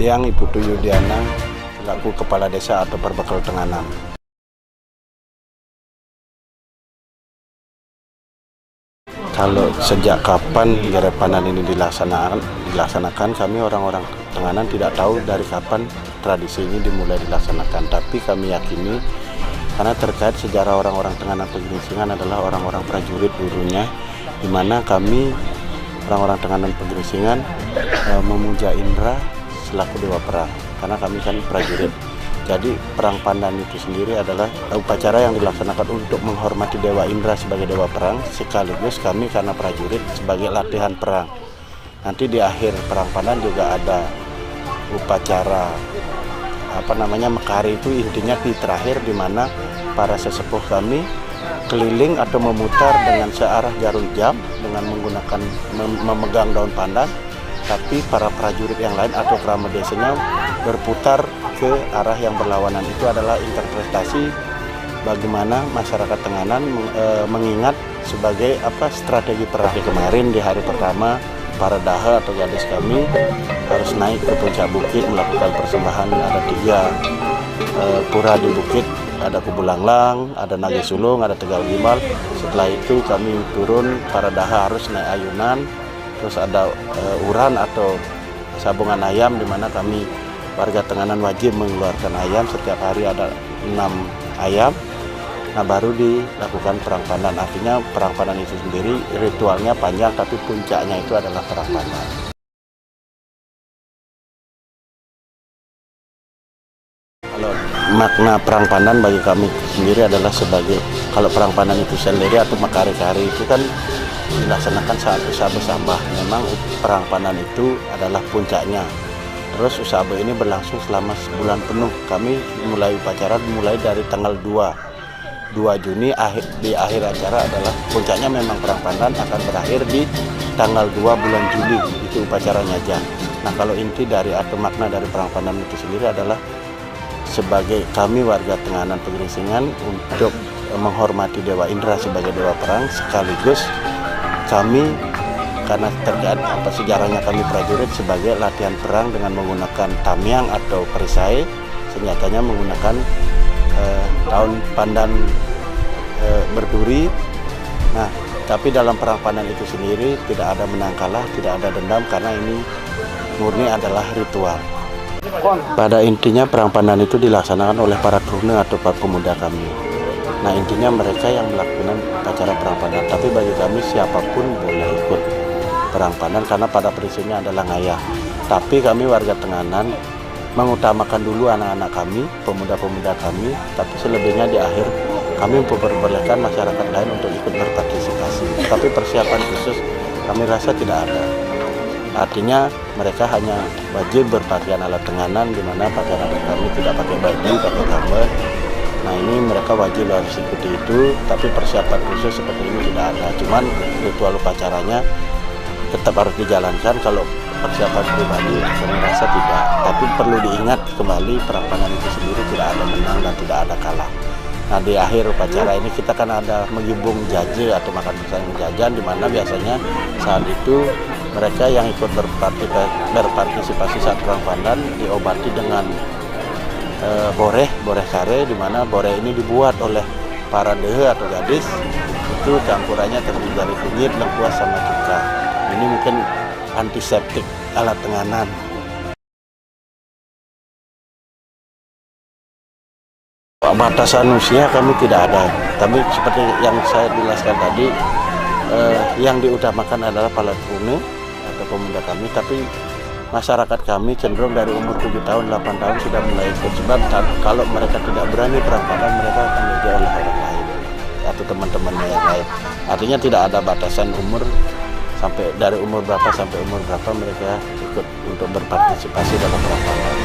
siang Ibu Tu Yudiana selaku Kepala Desa atau Perbekal Tenganan. Kalau sejak kapan garap panen ini dilaksanakan, kami orang-orang Tenganan tidak tahu dari kapan tradisi ini dimulai dilaksanakan. Tapi kami yakini karena terkait sejarah orang-orang Tenganan Pegeringsingan adalah orang-orang prajurit dulunya, di mana kami orang-orang Tenganan Pegeringsingan memuja Indra selaku dewa perang, karena kami kan prajurit. Jadi perang pandan itu sendiri adalah upacara yang dilaksanakan untuk menghormati Dewa Indra sebagai dewa perang, sekaligus kami karena prajurit sebagai latihan perang. Nanti di akhir perang pandan juga ada upacara Mekari, itu intinya di terakhir, di mana para sesepuh kami keliling atau memutar dengan searah jarum jam dengan menggunakan memegang daun pandan, tapi para prajurit yang lain atau krama desanya berputar ke arah yang berlawanan. Itu adalah interpretasi bagaimana masyarakat Tenganan mengingat sebagai strategi perang. Kemarin di hari pertama, para daha atau gadis kami harus naik ke puncak bukit melakukan persembahan. Ada 3 pura di bukit, ada Kubulanglang, ada Nage Sulung, ada Tegal Gimbal. Setelah itu kami turun, para daha harus naik ayunan, terus ada uran atau sabungan ayam, di mana kami warga Tenganan wajib mengeluarkan ayam. Setiap hari ada 6 ayam. Nah, baru dilakukan perang pandan. Artinya perang pandan itu sendiri ritualnya panjang, tapi puncaknya itu adalah perang pandan. Kalau makna perang pandan bagi kami sendiri adalah sebagai, kalau perang pandan itu sendiri atau Mekari-kari itu kan dilaksanakan saat usaha bersambah. Memang perang pandan itu adalah puncaknya. Terus usaha ini berlangsung selama sebulan penuh. Kami mulai upacara dari tanggal 2 Juni, di akhir acara adalah puncaknya memang perang pandan akan berakhir di tanggal 2 bulan Juli, itu upacaranya aja. Nah, kalau inti dari atau makna dari perang pandan itu sendiri adalah sebagai kami warga Tenganan Pegeringsingan untuk menghormati Dewa Indra sebagai dewa perang, sekaligus kami karena terkait sejarahnya kami prajurit sebagai latihan perang dengan menggunakan tamyang atau perisai, senjatanya menggunakan daun pandan berduri. Nah, tapi dalam perang pandan itu sendiri tidak ada menang kalah, tidak ada dendam, karena ini murni adalah ritual. Pada intinya perang pandan itu dilaksanakan oleh para turune atau para pemuda kami. Nah, intinya mereka yang melakukan acara perang pandan, tapi bagi kami siapapun boleh ikut perang pandan karena pada prinsipnya adalah ngayah. Tapi kami warga Tenganan mengutamakan dulu anak-anak kami, pemuda-pemuda kami, tapi selebihnya di akhir kami memperbolehkan masyarakat lain untuk ikut berpartisipasi. Tapi persiapan khusus kami rasa tidak ada. Artinya mereka hanya wajib berpakaian ala Tenganan, di mana pakaian adat kami tidak pakai baju, pakai gambar. Nah, ini mereka wajib harus ikuti itu, tapi persiapan khusus seperti ini tidak ada. Cuman ritual upacaranya tetap harus dijalankan. Kalau persiapan pribadi saya rasa tidak, tapi perlu diingat kembali perang pandan itu sendiri tidak ada menang dan tidak ada kalah. Nah, di akhir upacara ini kita kan ada menggibung jaje atau makan bersama jajan, di mana biasanya saat itu mereka yang ikut berpartisipasi saat perang pandan diobati dengan boreh kare, di mana boreh ini dibuat oleh para dehe atau gadis. Itu campurannya terdiri dari kunyit, lengkuas sama cuka. Ini mungkin antiseptik ala Tenganan. Batasan usia kami tidak ada, tapi seperti yang saya jelaskan tadi, yang diutamakan adalah para turune atau pemuda kami, tapi masyarakat kami cenderung dari umur 7 tahun, 8 tahun sudah mulai ikut. Sebab kalau mereka tidak berani perang pandan, mereka akan diajak oleh orang lain atau teman-temannya yang lain. Artinya tidak ada batasan umur, sampai dari umur berapa sampai umur berapa mereka ikut untuk berpartisipasi dalam perang pandan.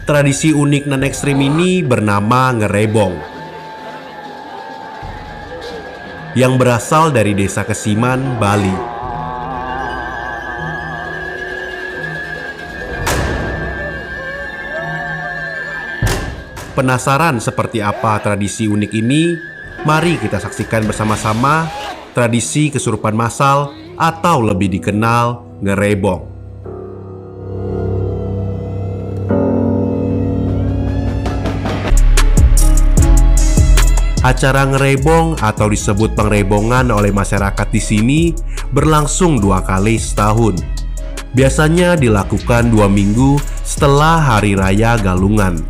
Tradisi unik non ekstrim ini bernama ngerebong, yang berasal dari desa Kesiman, Bali. Penasaran seperti apa tradisi unik ini? Mari kita saksikan bersama-sama tradisi kesurupan massal atau lebih dikenal ngerebong. Acara ngerebong atau disebut pengrebongan oleh masyarakat di sini berlangsung 2 kali setahun. Biasanya dilakukan 2 minggu setelah Hari Raya Galungan.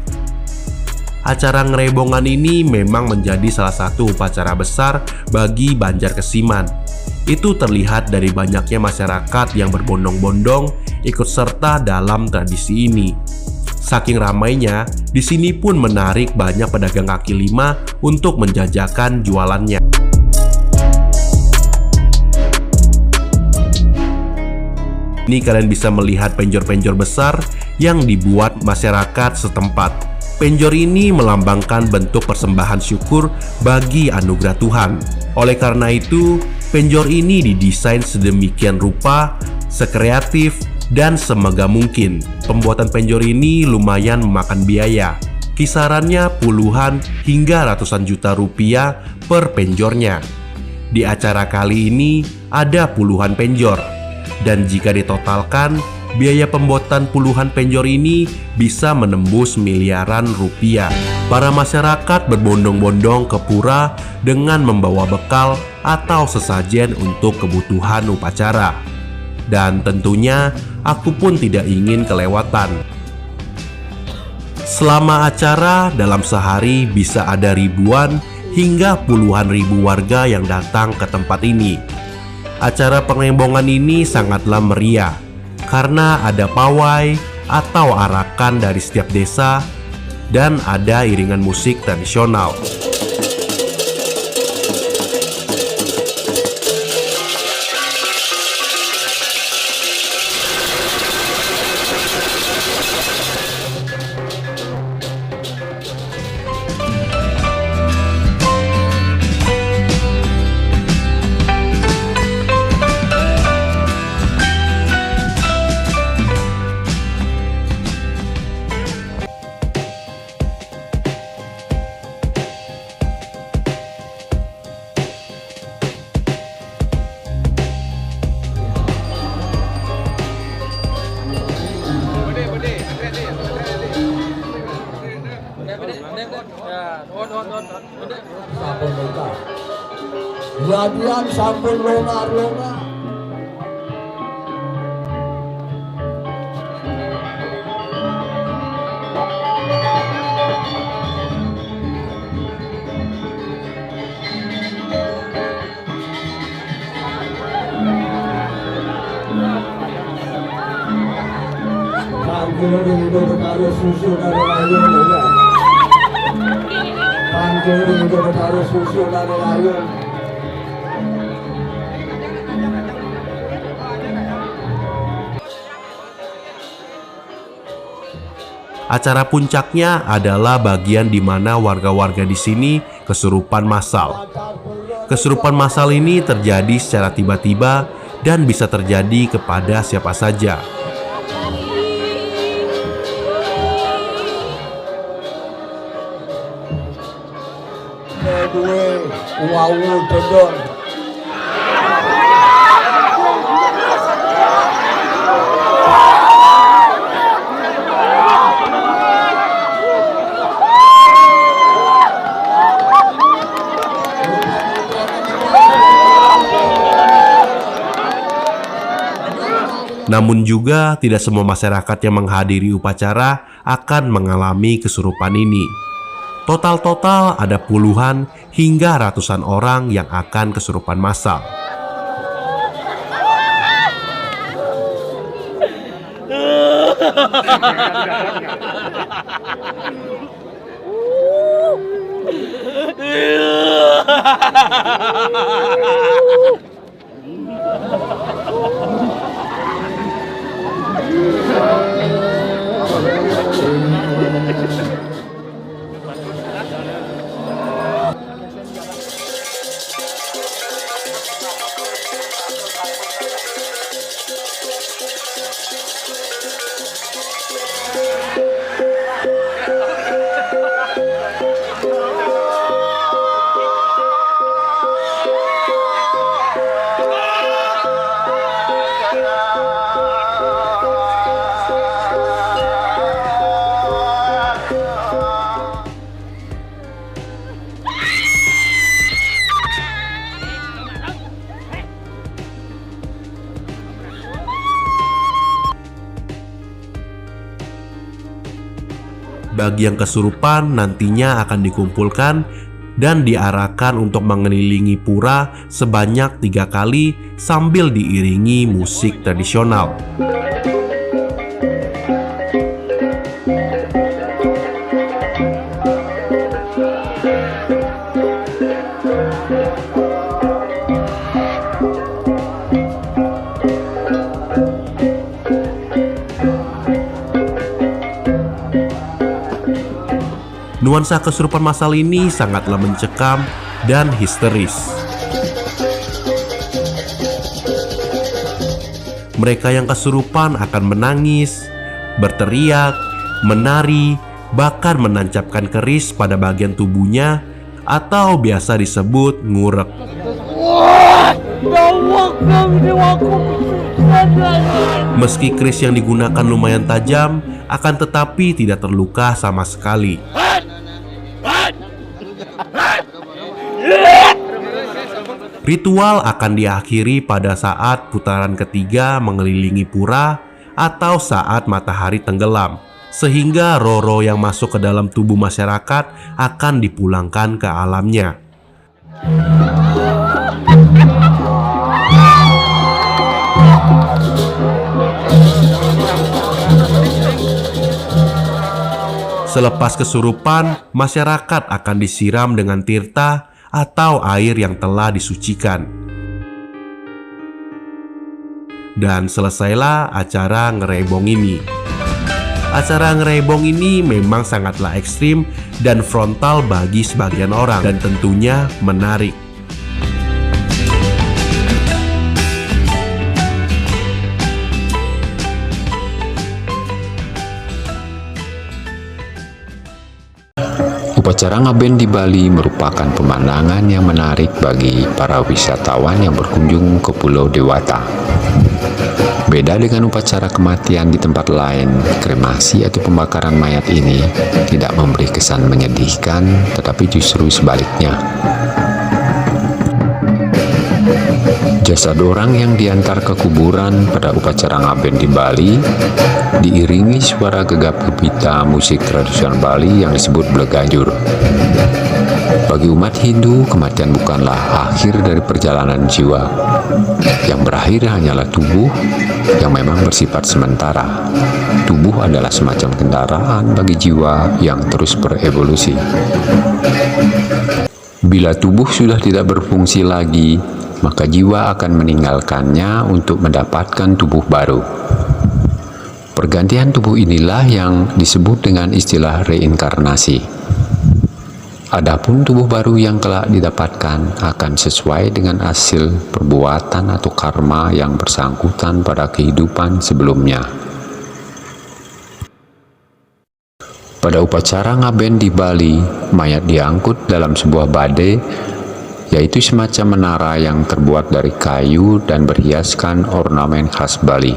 Acara ngerebongan ini memang menjadi salah satu upacara besar bagi Banjar Kesiman. Itu terlihat dari banyaknya masyarakat yang berbondong-bondong ikut serta dalam tradisi ini. Saking ramainya, di sini pun menarik banyak pedagang kaki lima untuk menjajakan jualannya. Ini kalian bisa melihat penjor-penjor besar yang dibuat masyarakat setempat. Penjor ini melambangkan bentuk persembahan syukur bagi anugerah Tuhan. Oleh karena itu, penjor ini didesain sedemikian rupa, sekreatif, dan semegah mungkin. Pembuatan penjor ini lumayan memakan biaya, kisarannya puluhan hingga ratusan juta rupiah per penjornya. Di acara kali ini ada puluhan penjor, dan jika ditotalkan, biaya pembuatan puluhan penjor ini bisa menembus miliaran rupiah. Para masyarakat berbondong-bondong ke pura dengan membawa bekal atau sesajen untuk kebutuhan upacara. Dan tentunya aku pun tidak ingin kelewatan. Selama acara, dalam sehari bisa ada ribuan hingga puluhan ribu warga yang datang ke tempat ini. Acara pengrembongan ini sangatlah meriah karena ada pawai atau arakan dari setiap desa dan ada iringan musik tradisional. Sampun lontar. Jadian sampun longar-longar. Panggil itu bertaruh susu dari layung juga. Panggil itu bertaruh susu dari layung. Acara puncaknya adalah bagian di mana warga-warga di sini kesurupan massal. Kesurupan massal ini terjadi secara tiba-tiba dan bisa terjadi kepada siapa saja. Dua Wawu dodon. Namun juga tidak semua masyarakat yang menghadiri upacara akan mengalami kesurupan ini. Total ada puluhan hingga ratusan orang yang akan kesurupan massal. Bagi yang kesurupan nantinya akan dikumpulkan dan diarahkan untuk mengelilingi pura sebanyak 3 kali sambil diiringi musik tradisional. Nuansa kesurupan massal ini sangatlah mencekam dan histeris. Mereka yang kesurupan akan menangis, berteriak, menari, bahkan menancapkan keris pada bagian tubuhnya atau biasa disebut ngurek. Meski keris yang digunakan lumayan tajam, akan tetapi tidak terluka sama sekali. Ritual akan diakhiri pada saat putaran ketiga mengelilingi pura atau saat matahari tenggelam, sehingga roh-roh yang masuk ke dalam tubuh masyarakat akan dipulangkan ke alamnya. Selepas kesurupan, masyarakat akan disiram dengan tirta atau air yang telah disucikan. Dan selesailah acara ngerebong ini. Acara ngerebong ini memang sangatlah ekstrim dan frontal bagi sebagian orang dan tentunya menarik. Upacara ngaben di Bali merupakan pemandangan yang menarik bagi para wisatawan yang berkunjung ke Pulau Dewata. Beda dengan upacara kematian di tempat lain, kremasi atau pembakaran mayat ini tidak memberi kesan menyedihkan, tetapi justru sebaliknya. Jasad orang yang diantar ke kuburan pada upacara ngaben di Bali diiringi suara gegap gempita musik tradisional Bali yang disebut bleganjur. Bagi umat Hindu, kematian bukanlah akhir dari perjalanan jiwa. Yang berakhir hanyalah tubuh yang memang bersifat sementara. Tubuh adalah semacam kendaraan bagi jiwa yang terus berevolusi. Bila tubuh sudah tidak berfungsi lagi, maka jiwa akan meninggalkannya untuk mendapatkan tubuh baru. Pergantian tubuh inilah yang disebut dengan istilah reinkarnasi. Adapun tubuh baru yang kelak didapatkan akan sesuai dengan hasil perbuatan atau karma yang bersangkutan pada kehidupan sebelumnya. Pada upacara ngaben di Bali, mayat diangkut dalam sebuah badai yaitu semacam menara yang terbuat dari kayu dan berhiaskan ornamen khas Bali.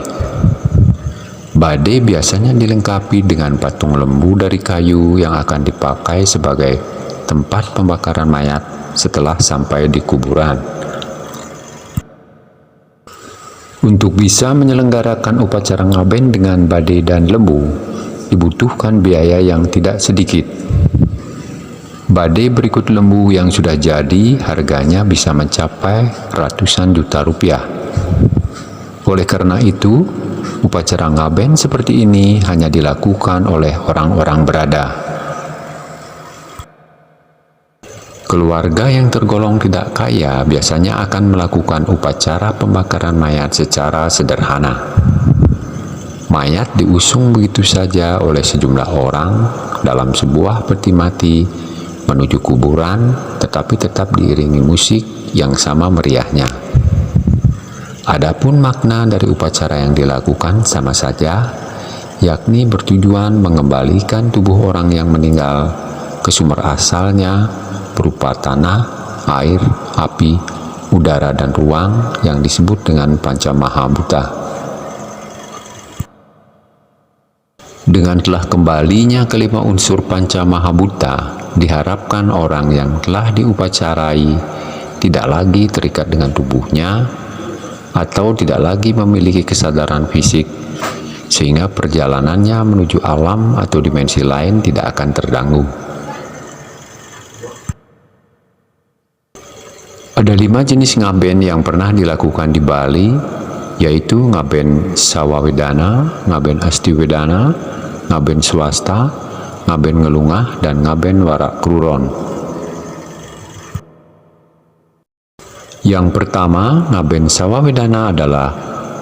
Bade biasanya dilengkapi dengan patung lembu dari kayu yang akan dipakai sebagai tempat pembakaran mayat setelah sampai di kuburan. Untuk bisa menyelenggarakan upacara ngaben dengan bade dan lembu, dibutuhkan biaya yang tidak sedikit. Bade berikut lembu yang sudah jadi harganya bisa mencapai ratusan juta rupiah. Oleh karena itu, upacara ngaben seperti ini hanya dilakukan oleh orang-orang berada. Keluarga yang tergolong tidak kaya biasanya akan melakukan upacara pembakaran mayat secara sederhana. Mayat diusung begitu saja oleh sejumlah orang dalam sebuah peti mati menuju kuburan, tetapi tetap diiringi musik yang sama meriahnya. Adapun makna dari upacara yang dilakukan sama saja, yakni bertujuan mengembalikan tubuh orang yang meninggal ke sumber asalnya berupa tanah, air, api, udara, dan ruang yang disebut dengan Panca Mahabhuta. Dengan telah kembalinya kelima unsur Panca Mahabhuta, diharapkan orang yang telah diupacarai tidak lagi terikat dengan tubuhnya atau tidak lagi memiliki kesadaran fisik, sehingga perjalanannya menuju alam atau dimensi lain tidak akan terganggu. Ada 5 jenis ngaben yang pernah dilakukan di Bali, yaitu ngaben Sawawedana, ngaben Astiwedana, ngaben Swasta, ngaben Ngelungah, dan ngaben Warak Kruron. Yang pertama, ngaben Sawawedana adalah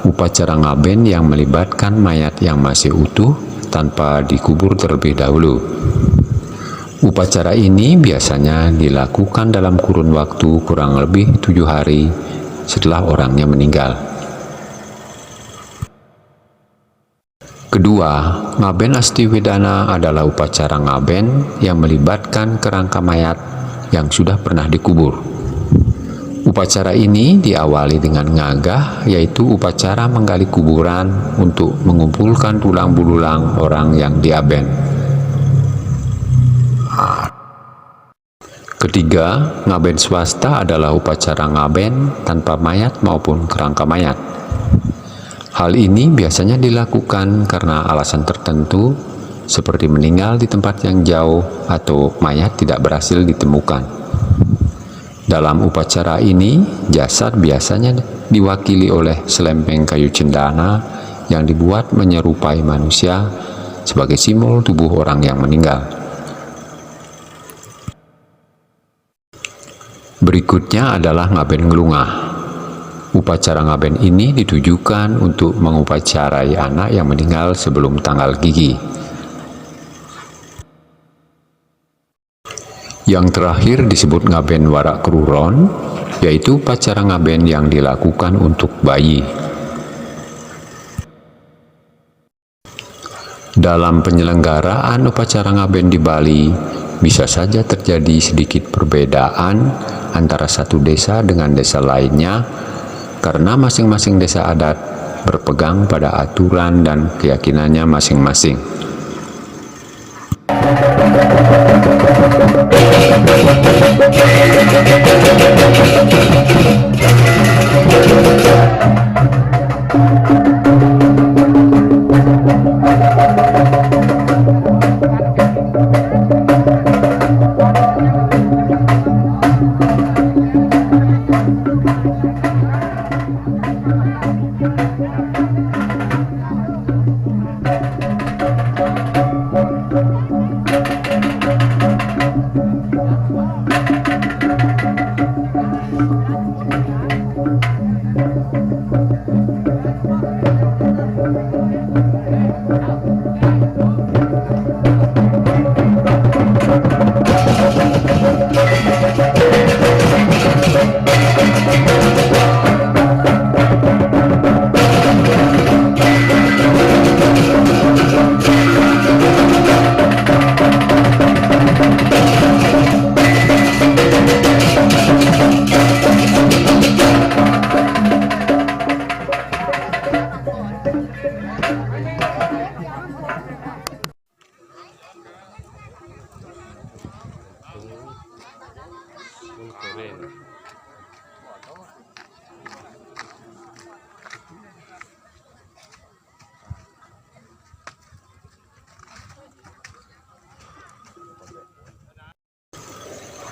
upacara ngaben yang melibatkan mayat yang masih utuh tanpa dikubur terlebih dahulu. Upacara ini biasanya dilakukan dalam kurun waktu kurang lebih 7 hari setelah orangnya meninggal. Kedua, ngaben Astiwedana adalah upacara ngaben yang melibatkan kerangka mayat yang sudah pernah dikubur. Upacara ini diawali dengan ngagah, yaitu upacara menggali kuburan untuk mengumpulkan tulang belulang orang yang diaben. Ketiga, ngaben Swasta adalah upacara ngaben tanpa mayat maupun kerangka mayat. Hal ini biasanya dilakukan karena alasan tertentu, seperti meninggal di tempat yang jauh atau mayat tidak berhasil ditemukan. Dalam upacara ini, jasad biasanya diwakili oleh selempeng kayu cendana yang dibuat menyerupai manusia sebagai simbol tubuh orang yang meninggal. Berikutnya adalah ngaben Ngelungah. Upacara ngaben ini ditujukan untuk mengupacarai anak yang meninggal sebelum tanggal gigi. Yang terakhir disebut ngaben Warak Kruron, yaitu upacara ngaben yang dilakukan untuk bayi. Dalam penyelenggaraan upacara ngaben di Bali, bisa saja terjadi sedikit perbedaan antara satu desa dengan desa lainnya karena masing-masing desa adat berpegang pada aturan dan keyakinannya masing-masing.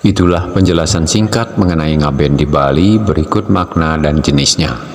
Itulah penjelasan singkat mengenai ngaben di Bali, berikut makna dan jenisnya.